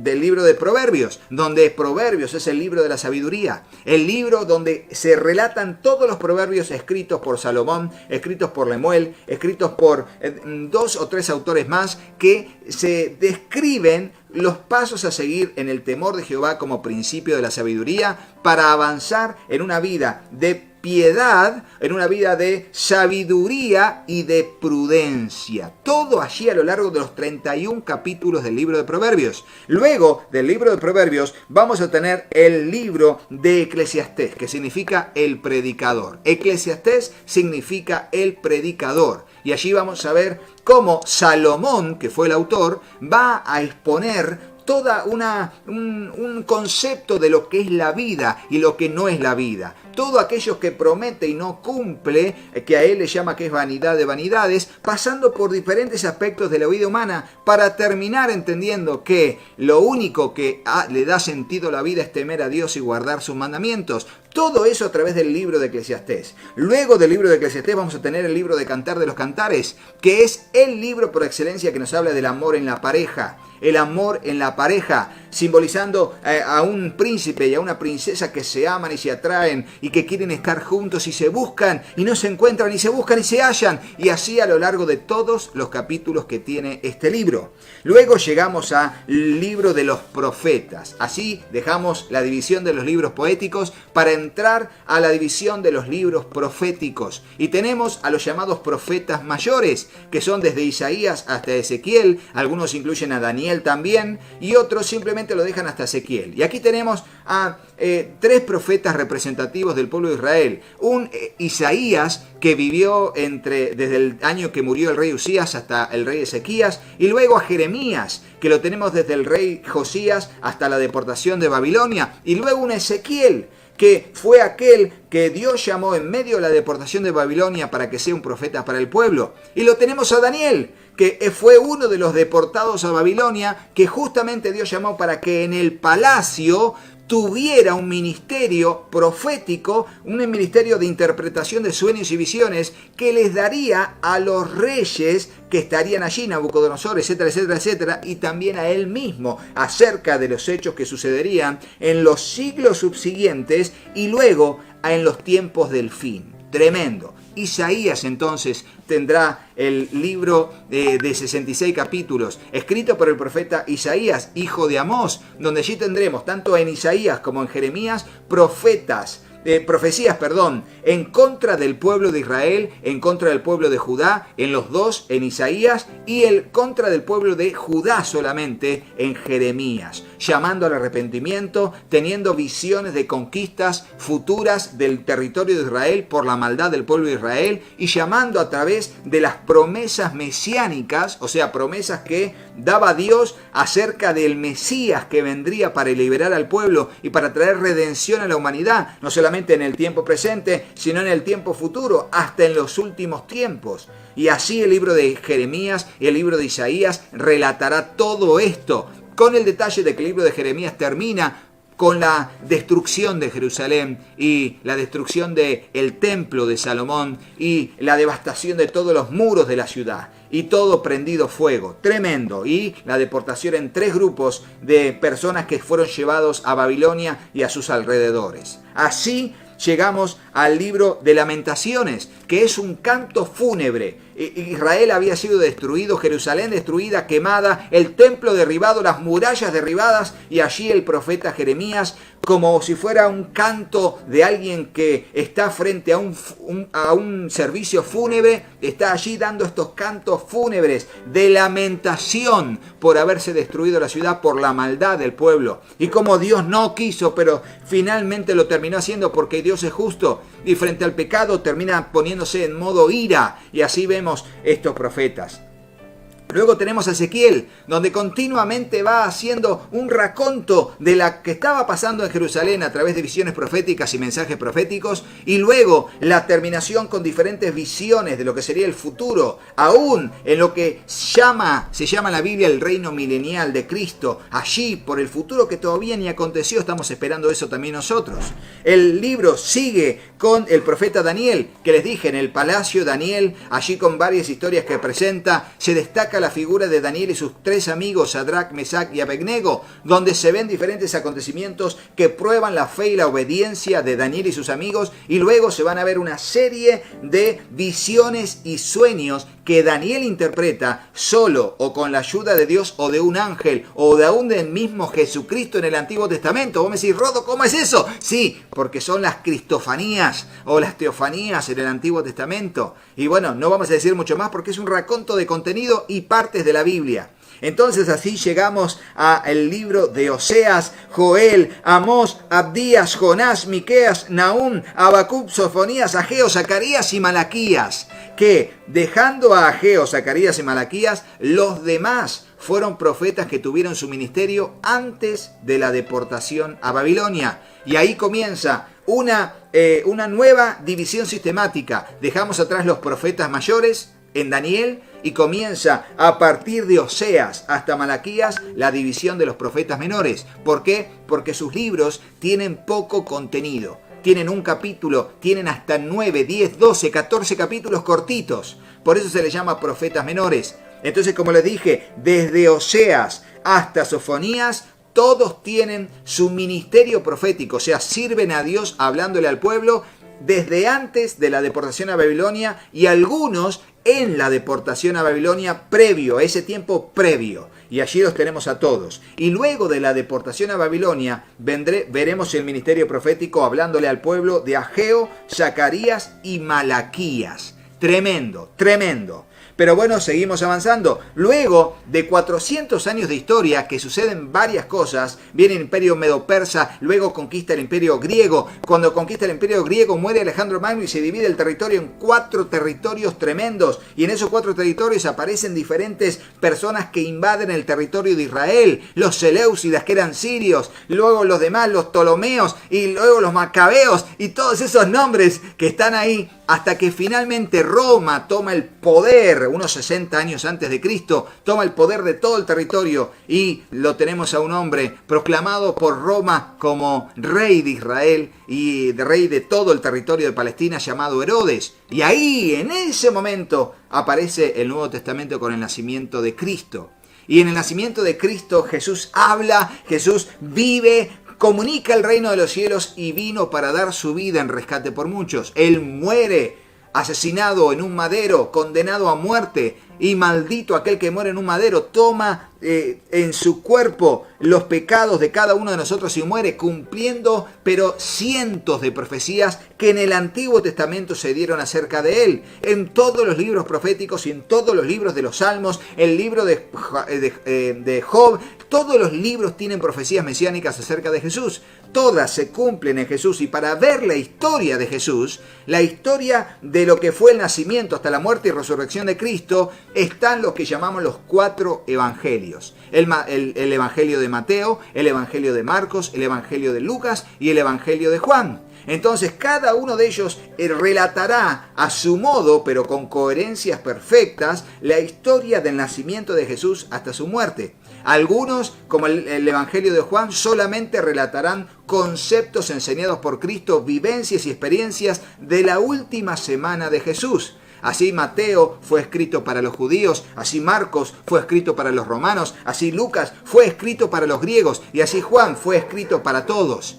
libro de Proverbios, donde Proverbios es el libro de la sabiduría, el libro donde se relatan todos los proverbios escritos por Salomón, escritos por Lemuel, escritos por 2 o 3 autores más, que se describen los pasos a seguir en el temor de Jehová como principio de la sabiduría para avanzar en una vida de piedad, en una vida de sabiduría y de prudencia. Todo allí a lo largo de los 31 capítulos del libro de Proverbios. Luego del libro de Proverbios vamos a tener el libro de Eclesiastés, que significa el predicador. Eclesiastés significa el predicador. Y allí vamos a ver cómo Salomón, que fue el autor, va a exponer toda un concepto de lo que es la vida y lo que no es la vida. Todo aquello que promete y no cumple, que a él le llama que es vanidad de vanidades, pasando por diferentes aspectos de la vida humana, para terminar entendiendo que lo único que le da sentido a la vida es temer a Dios y guardar sus mandamientos. Todo eso a través del libro de Eclesiastés. Luego del libro de Eclesiastés vamos a tener el libro de Cantar de los Cantares, que es el libro por excelencia que nos habla del amor en la pareja. El amor en la pareja, simbolizando a un príncipe y a una princesa que se aman y se atraen y que quieren estar juntos y se buscan y no se encuentran y se buscan y se hallan, y así a lo largo de todos los capítulos que tiene este libro. Luego llegamos al libro de los profetas. Así dejamos la división de los libros poéticos para entrar a la división de los libros proféticos, y tenemos a los llamados profetas mayores, que son desde Isaías hasta Ezequiel. Algunos incluyen a Daniel también, y otros simplemente lo dejan hasta Ezequiel. Y aquí tenemos a 3 profetas representativos del pueblo de Israel. Un Isaías, que vivió desde el año que murió el rey Usías hasta el rey Ezequías, y luego a Jeremías, que lo tenemos desde el rey Josías hasta la deportación de Babilonia, y luego un Ezequiel, que fue aquel que Dios llamó en medio de la deportación de Babilonia para que sea un profeta para el pueblo. Y lo tenemos a Daniel, que fue uno de los deportados a Babilonia, que justamente Dios llamó para que en el palacio tuviera un ministerio profético, un ministerio de interpretación de sueños y visiones que les daría a los reyes que estarían allí, Nabucodonosor, etcétera, etcétera, etcétera, y también a él mismo, acerca de los hechos que sucederían en los siglos subsiguientes y luego en los tiempos del fin. Tremendo. Isaías entonces tendrá el libro de 66 capítulos, escrito por el profeta Isaías, hijo de Amós, donde allí tendremos, tanto en Isaías como en Jeremías, profecías, en contra del pueblo de Israel, en contra del pueblo de Judá, en los dos, en Isaías, y el contra del pueblo de Judá solamente en Jeremías, llamando al arrepentimiento, teniendo visiones de conquistas futuras del territorio de Israel por la maldad del pueblo de Israel, y llamando a través de las promesas mesiánicas, o sea, promesas que daba Dios acerca del Mesías que vendría para liberar al pueblo y para traer redención a la humanidad, no solamente en el tiempo presente, sino en el tiempo futuro, hasta en los últimos tiempos. Y así el libro de Jeremías y el libro de Isaías relatará todo esto, con el detalle de que el libro de Jeremías termina con la destrucción de Jerusalén y la destrucción del templo de Salomón y la devastación de todos los muros de la ciudad. Y todo prendido fuego, tremendo. Y la deportación en 3 grupos de personas que fueron llevados a Babilonia y a sus alrededores. Así llegamos al libro de Lamentaciones, que es un canto fúnebre. Israel había sido destruido, Jerusalén destruida, quemada, el templo derribado, las murallas derribadas, y allí el profeta Jeremías, como si fuera un canto de alguien que está frente a un servicio fúnebre, está allí dando estos cantos fúnebres de lamentación por haberse destruido la ciudad, por la maldad del pueblo, y como Dios no quiso, pero finalmente lo terminó haciendo porque Dios es justo, y frente al pecado termina poniéndose en modo ira, y así vemos estos profetas. Luego tenemos a Ezequiel, donde continuamente va haciendo un raconto de lo que estaba pasando en Jerusalén a través de visiones proféticas y mensajes proféticos, y luego la terminación con diferentes visiones de lo que sería el futuro, aún en lo que se llama en la Biblia el reino milenial de Cristo, allí por el futuro que todavía ni aconteció, estamos esperando eso también nosotros. El libro sigue con el profeta Daniel, que les dije, en el palacio Daniel, allí con varias historias que presenta, se destaca la figura de Daniel y sus 3 amigos, Sadrach, Mesach y Abednego, donde se ven diferentes acontecimientos que prueban la fe y la obediencia de Daniel y sus amigos, y luego se van a ver una serie de visiones y sueños que Daniel interpreta solo o con la ayuda de Dios o de un ángel o de aún del mismo Jesucristo en el Antiguo Testamento. Vos me decís, Rodo, ¿cómo es eso? Sí, porque son las cristofanías o las teofanías en el Antiguo Testamento. Y bueno, no vamos a decir mucho más porque es un raconto de contenido y partes de la Biblia. Entonces así llegamos al libro de Oseas, Joel, Amós, Abdías, Jonás, Miqueas, Nahum, Habacuc, Sofonías, Ageo, Zacarías y Malaquías, que dejando a Ageo, Zacarías y Malaquías, los demás fueron profetas que tuvieron su ministerio antes de la deportación a Babilonia. Y ahí comienza una nueva división sistemática. Dejamos atrás los profetas mayores en Daniel y comienza a partir de Oseas hasta Malaquías la división de los profetas menores. ¿Por qué? Porque sus libros tienen poco contenido. Tienen un capítulo, tienen hasta 9, 10, 12, 14 capítulos cortitos. Por eso se les llama profetas menores. Entonces, como les dije, desde Oseas hasta Sofonías, todos tienen su ministerio profético, o sea, sirven a Dios hablándole al pueblo desde antes de la deportación a Babilonia y algunos en la deportación a Babilonia ese tiempo previo. Y allí los tenemos a todos. Y luego de la deportación a Babilonia veremos el ministerio profético hablándole al pueblo de Ageo, Zacarías y Malaquías. Tremendo, tremendo. Pero bueno, seguimos avanzando. Luego de 400 años de historia que suceden varias cosas, viene el imperio medo-persa, luego conquista el imperio griego. Cuando conquista el imperio griego muere Alejandro Magno y se divide el territorio en 4 territorios tremendos. Y en esos 4 territorios aparecen diferentes personas que invaden el territorio de Israel. Los Seleucidas, que eran sirios, luego los demás, los Ptolomeos, y luego los Macabeos, y todos esos nombres que están ahí hasta que finalmente Roma toma el poder, unos 60 años antes de Cristo, toma el poder de todo el territorio y lo tenemos a un hombre proclamado por Roma como rey de Israel y de rey de todo el territorio de Palestina llamado Herodes. Y ahí, en ese momento, aparece el Nuevo Testamento con el nacimiento de Cristo. Y en el nacimiento de Cristo Jesús habla, Jesús vive, comunica el reino de los cielos y vino para dar su vida en rescate por muchos. Él muere asesinado en un madero, condenado a muerte, y maldito aquel que muere en un madero, toma en su cuerpo los pecados de cada uno de nosotros y muere, cumpliendo pero cientos de profecías que en el Antiguo Testamento se dieron acerca de él. En todos los libros proféticos y en todos los libros de los Salmos, el libro de Job, todos los libros tienen profecías mesiánicas acerca de Jesús. Todas se cumplen en Jesús, y para ver la historia de Jesús, la historia de lo que fue el nacimiento hasta la muerte y resurrección de Cristo, están los que llamamos los 4 evangelios. El evangelio de Mateo, el evangelio de Marcos, el evangelio de Lucas y el evangelio de Juan. Entonces cada uno de ellos relatará a su modo, pero con coherencias perfectas, la historia del nacimiento de Jesús hasta su muerte. Algunos, como el Evangelio de Juan, solamente relatarán conceptos enseñados por Cristo, vivencias y experiencias de la última semana de Jesús. Así Mateo fue escrito para los judíos, así Marcos fue escrito para los romanos, así Lucas fue escrito para los griegos y así Juan fue escrito para todos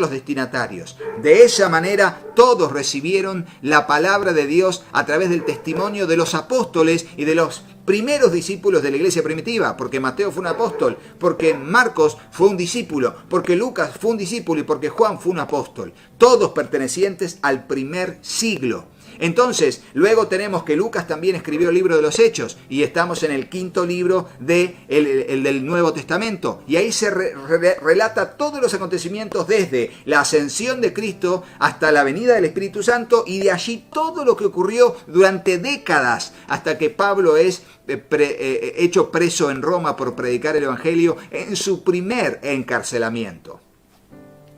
los destinatarios. De esa manera todos recibieron la palabra de Dios a través del testimonio de los apóstoles y de los primeros discípulos de la iglesia primitiva, porque Mateo fue un apóstol, porque Marcos fue un discípulo, porque Lucas fue un discípulo y porque Juan fue un apóstol, todos pertenecientes al primer siglo. Entonces, luego tenemos que Lucas también escribió el libro de los Hechos y estamos en el 5.º libro del Nuevo Testamento. Y ahí se relata todos los acontecimientos desde la ascensión de Cristo hasta la venida del Espíritu Santo y de allí todo lo que ocurrió durante décadas hasta que Pablo es hecho preso en Roma por predicar el Evangelio en su primer encarcelamiento.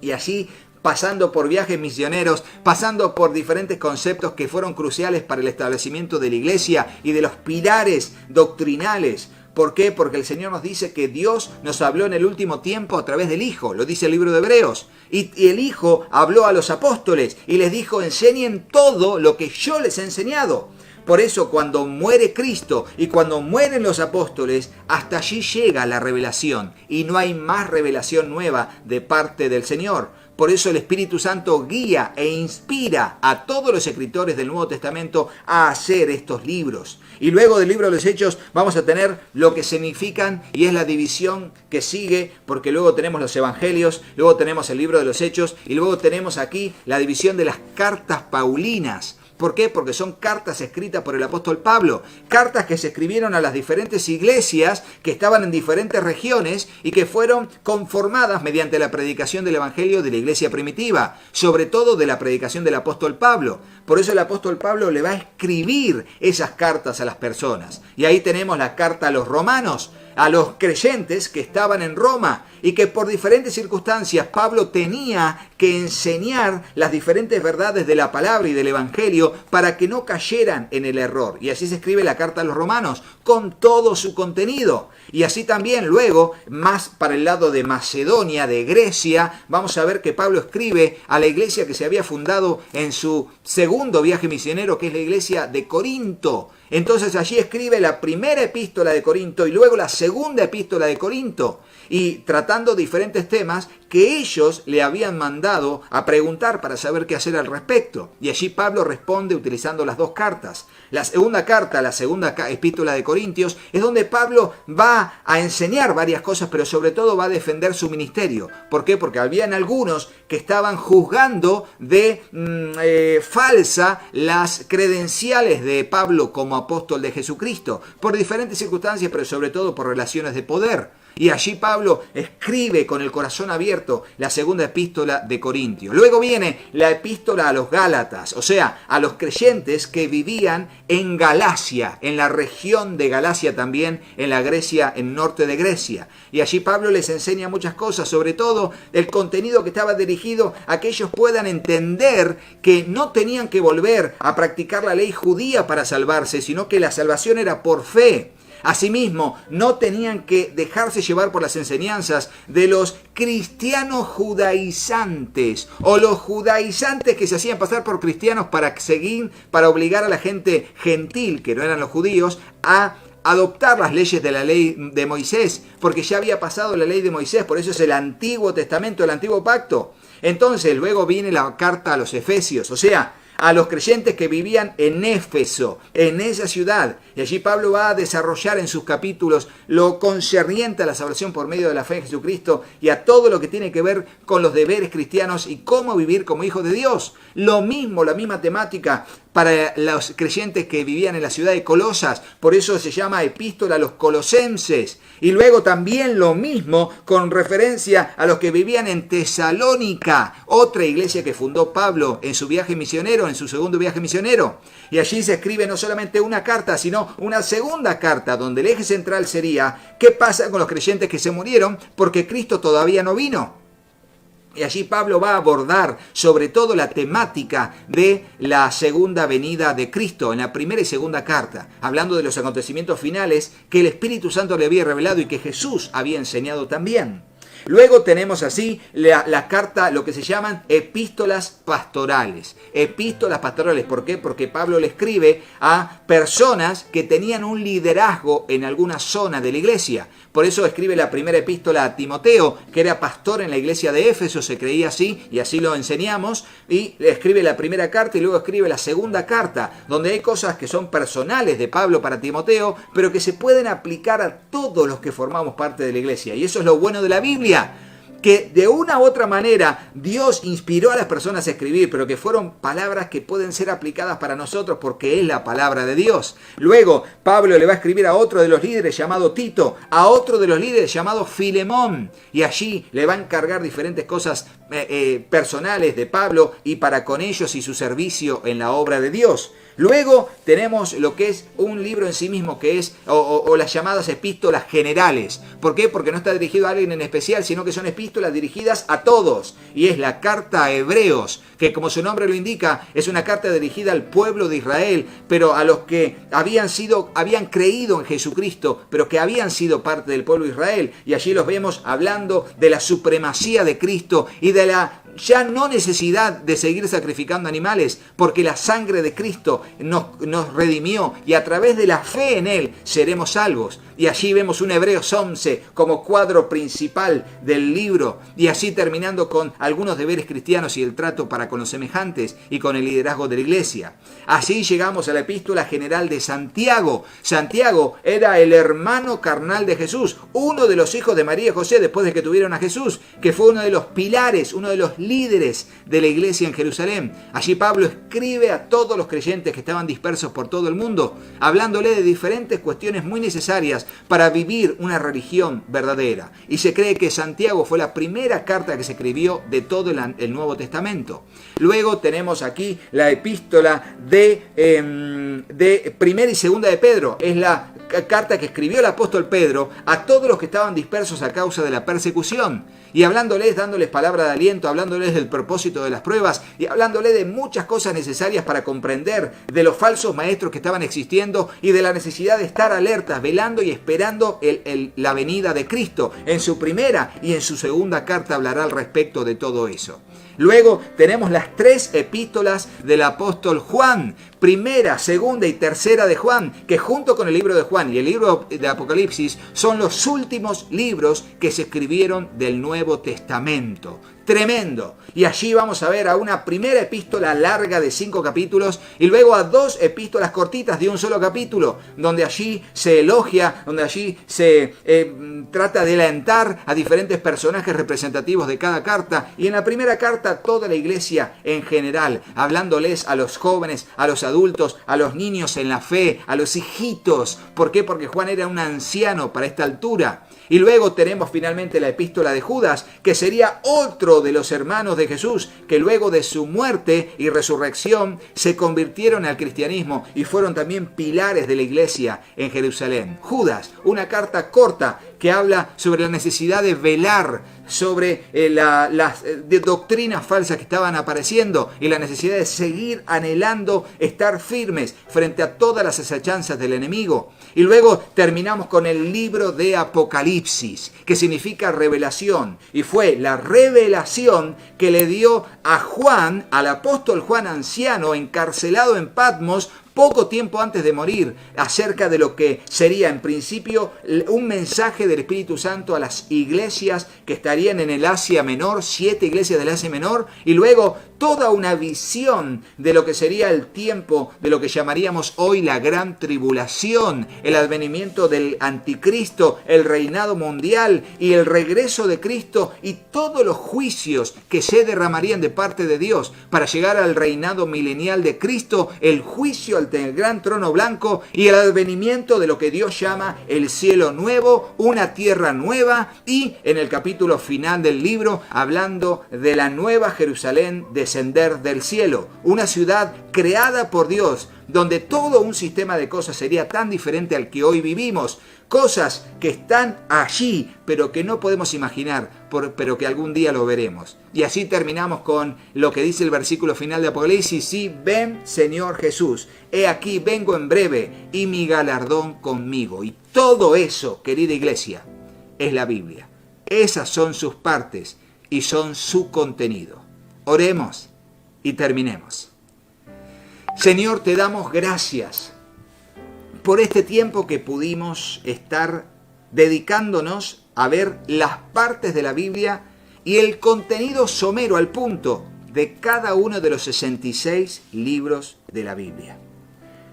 Y allí, pasando por viajes misioneros, pasando por diferentes conceptos que fueron cruciales para el establecimiento de la iglesia y de los pilares doctrinales. ¿Por qué? Porque el Señor nos dice que Dios nos habló en el último tiempo a través del Hijo, lo dice el libro de Hebreos. Y el Hijo habló a los apóstoles y les dijo: enseñen todo lo que yo les he enseñado. Por eso cuando muere Cristo y cuando mueren los apóstoles, hasta allí llega la revelación y no hay más revelación nueva de parte del Señor. Por eso el Espíritu Santo guía e inspira a todos los escritores del Nuevo Testamento a hacer estos libros. Y luego del libro de los Hechos vamos a tener lo que significan, y es la división que sigue, porque luego tenemos los Evangelios, luego tenemos el libro de los Hechos y luego tenemos aquí la división de las cartas paulinas. ¿Por qué? Porque son cartas escritas por el apóstol Pablo, cartas que se escribieron a las diferentes iglesias que estaban en diferentes regiones y que fueron conformadas mediante la predicación del evangelio de la iglesia primitiva, sobre todo de la predicación del apóstol Pablo. Por eso el apóstol Pablo le va a escribir esas cartas a las personas. Y ahí tenemos la carta a los romanos, a los creyentes que estaban en Roma y que por diferentes circunstancias Pablo tenía que enseñar las diferentes verdades de la palabra y del evangelio para que no cayeran en el error. Y así se escribe la carta a los romanos con todo su contenido. Y así también luego, más para el lado de Macedonia, de Grecia, vamos a ver que Pablo escribe a la iglesia que se había fundado en su segundo viaje misionero, que es la iglesia de Corinto. Entonces allí escribe la primera epístola de Corinto y luego la segunda epístola de Corinto, y tratando diferentes temas que ellos le habían mandado a preguntar para saber qué hacer al respecto. Y allí Pablo responde utilizando las dos cartas. La segunda carta, la segunda epístola de Corintios, es donde Pablo va a enseñar varias cosas, pero sobre todo va a defender su ministerio. ¿Por qué? Porque habían algunos que estaban juzgando de falsa las credenciales de Pablo como apóstol de Jesucristo, por diferentes circunstancias, pero sobre todo por relaciones de poder. Y allí Pablo escribe con el corazón abierto la segunda epístola de Corintios. Luego viene la epístola a los Gálatas, o sea, a los creyentes que vivían en Galacia, en la región de Galacia también, en la Grecia, en norte de Grecia. Y allí Pablo les enseña muchas cosas, sobre todo el contenido que estaba dirigido a que ellos puedan entender que no tenían que volver a practicar la ley judía para salvarse, sino que la salvación era por fe. Asimismo, no tenían que dejarse llevar por las enseñanzas de los cristianos judaizantes o los judaizantes que se hacían pasar por cristianos para obligar a la gente gentil, que no eran los judíos, a adoptar las leyes de la ley de Moisés, porque ya había pasado la ley de Moisés, por eso es el Antiguo Testamento, el Antiguo Pacto. Entonces, luego viene la carta a los Efesios, o sea, a los creyentes que vivían en Éfeso, en esa ciudad. Y allí Pablo va a desarrollar en sus capítulos lo concerniente a la salvación por medio de la fe en Jesucristo y a todo lo que tiene que ver con los deberes cristianos y cómo vivir como hijos de Dios. Lo mismo, la misma temática para los creyentes que vivían en la ciudad de Colosas, por eso se llama epístola a los colosenses. Y luego también lo mismo con referencia a los que vivían en Tesalónica, otra iglesia que fundó Pablo en su viaje misionero, en su segundo viaje misionero. Y allí se escribe no solamente una carta, sino una segunda carta, donde el eje central sería ¿qué pasa con los creyentes que se murieron porque Cristo todavía no vino? Y allí Pablo va a abordar sobre todo la temática de la segunda venida de Cristo en la primera y segunda carta, hablando de los acontecimientos finales que el Espíritu Santo le había revelado y que Jesús había enseñado también. Luego tenemos así la carta, lo que se llaman epístolas pastorales. Epístolas pastorales, ¿por qué? Porque Pablo le escribe a personas que tenían un liderazgo en alguna zona de la iglesia. Por eso escribe la primera epístola a Timoteo, que era pastor en la iglesia de Éfeso, se creía así, y así lo enseñamos, y escribe la primera carta y luego escribe la segunda carta, donde hay cosas que son personales de Pablo para Timoteo, pero que se pueden aplicar a todos los que formamos parte de la iglesia. Y eso es lo bueno de la Biblia, que de una u otra manera Dios inspiró a las personas a escribir, pero que fueron palabras que pueden ser aplicadas para nosotros porque es la palabra de Dios. Luego Pablo le va a escribir a otro de los líderes llamado Tito, a otro de los líderes llamado Filemón, y allí le va a encargar diferentes cosas personales de Pablo y para con ellos y su servicio en la obra de Dios. Luego tenemos lo que es un libro en sí mismo, que es o las llamadas epístolas generales. ¿Por qué? Porque no está dirigido a alguien en especial, sino que son epístolas dirigidas a todos. Y es la carta a Hebreos, que como su nombre lo indica, es una carta dirigida al pueblo de Israel, pero a los que habían creído en Jesucristo, pero que habían sido parte del pueblo de Israel. Y allí los vemos hablando de la supremacía de Cristo y de la ya no necesidad de seguir sacrificando animales, porque la sangre de Cristo nos redimió y a través de la fe en Él seremos salvos. Y allí vemos un Hebreos 11 como cuadro principal del libro, y así terminando con algunos deberes cristianos y el trato para con los semejantes y con el liderazgo de la iglesia. Así llegamos a la epístola general de Santiago. Santiago era el hermano carnal de Jesús, uno de los hijos de María y José después de que tuvieron a Jesús, que fue uno de los pilares, uno de los líderes de la iglesia en Jerusalén. Allí Pablo escribe a todos los creyentes que estaban dispersos por todo el mundo, hablándole de diferentes cuestiones muy necesarias para vivir una religión verdadera. Y se cree que Santiago fue la primera carta que se escribió de todo el Nuevo Testamento. Luego tenemos aquí la epístola de primera y segunda de Pedro. Es la carta que escribió el apóstol Pedro a todos los que estaban dispersos a causa de la persecución. Y hablándoles, dándoles palabra de aliento, hablándoles del propósito de las pruebas y hablándoles de muchas cosas necesarias para comprender de los falsos maestros que estaban existiendo y de la necesidad de estar alertas, velando y esperando la venida de Cristo. En su primera y en su segunda carta hablará al respecto de todo eso. Luego tenemos las tres epístolas del apóstol Juan, primera, segunda y tercera de Juan, que junto con el libro de Juan y el libro de Apocalipsis son los últimos libros que se escribieron del Nuevo Testamento. tremendo. Y allí vamos a ver a una primera epístola larga de 5 capítulos y luego a 2 epístolas cortitas de un solo capítulo, donde allí se elogia, donde allí se trata de alentar a diferentes personajes representativos de cada carta. Y en la primera carta toda la iglesia en general, hablándoles a los jóvenes, a los adultos, a los niños en la fe, a los hijitos. ¿Por qué? Porque Juan era un anciano para esta altura. Y luego tenemos finalmente la epístola de Judas, que sería otro de los hermanos de Jesús, que luego de su muerte y resurrección se convirtieron al cristianismo y fueron también pilares de la iglesia en Jerusalén. Judas, una carta corta que habla sobre la necesidad de velar sobre las doctrinas falsas que estaban apareciendo y la necesidad de seguir anhelando estar firmes frente a todas las asechanzas del enemigo. Y luego terminamos con el libro de Apocalipsis, que significa revelación. Y fue la revelación que le dio a Juan, al apóstol Juan anciano, encarcelado en Patmos, poco tiempo antes de morir, acerca de lo que sería en principio un mensaje del Espíritu Santo a las iglesias que estarían en el Asia Menor, 7 iglesias del Asia Menor, y luego toda una visión de lo que sería el tiempo de lo que llamaríamos hoy la Gran Tribulación, el advenimiento del Anticristo, el reinado mundial y el regreso de Cristo y todos los juicios que se derramarían de parte de Dios para llegar al reinado milenial de Cristo, el juicio ante el gran trono blanco y el advenimiento de lo que Dios llama el cielo nuevo, una tierra nueva, y en el capítulo final del libro hablando de la nueva Jerusalén descender del cielo, una ciudad creada por Dios, donde todo un sistema de cosas sería tan diferente al que hoy vivimos. Cosas que están allí, pero que no podemos imaginar, pero que algún día lo veremos. Y así terminamos con lo que dice el versículo final de Apocalipsis: sí, ven Señor Jesús, he aquí vengo en breve y mi galardón conmigo. Y todo eso, querida iglesia, es la Biblia. Esas son sus partes y son su contenido. Oremos y terminemos. Señor, te damos gracias por este tiempo que pudimos estar dedicándonos a ver las partes de la Biblia y el contenido somero al punto de cada uno de los 66 libros de la Biblia.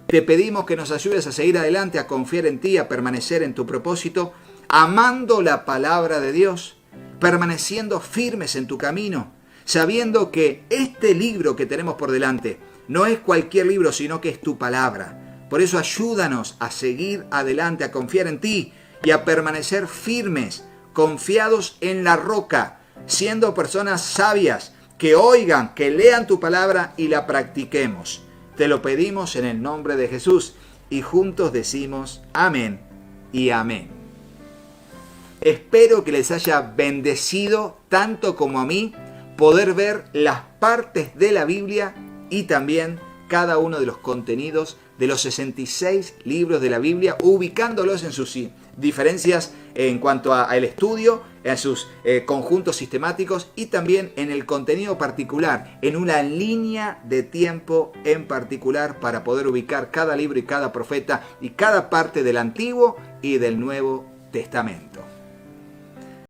Te pedimos que nos ayudes a seguir adelante, a confiar en ti, a permanecer en tu propósito, amando la palabra de Dios, permaneciendo firmes en tu camino, sabiendo que este libro que tenemos por delante no es cualquier libro, sino que es tu palabra. Por eso ayúdanos a seguir adelante, a confiar en ti y a permanecer firmes, confiados en la roca, siendo personas sabias, que oigan, que lean tu palabra y la practiquemos. Te lo pedimos en el nombre de Jesús y juntos decimos amén y amén. Espero que les haya bendecido tanto como a mí poder ver las partes de la Biblia y también cada uno de los contenidos de los 66 libros de la Biblia, ubicándolos en sus diferencias en cuanto al estudio, en sus conjuntos sistemáticos y también en el contenido particular, en una línea de tiempo en particular para poder ubicar cada libro y cada profeta y cada parte del Antiguo y del Nuevo Testamento.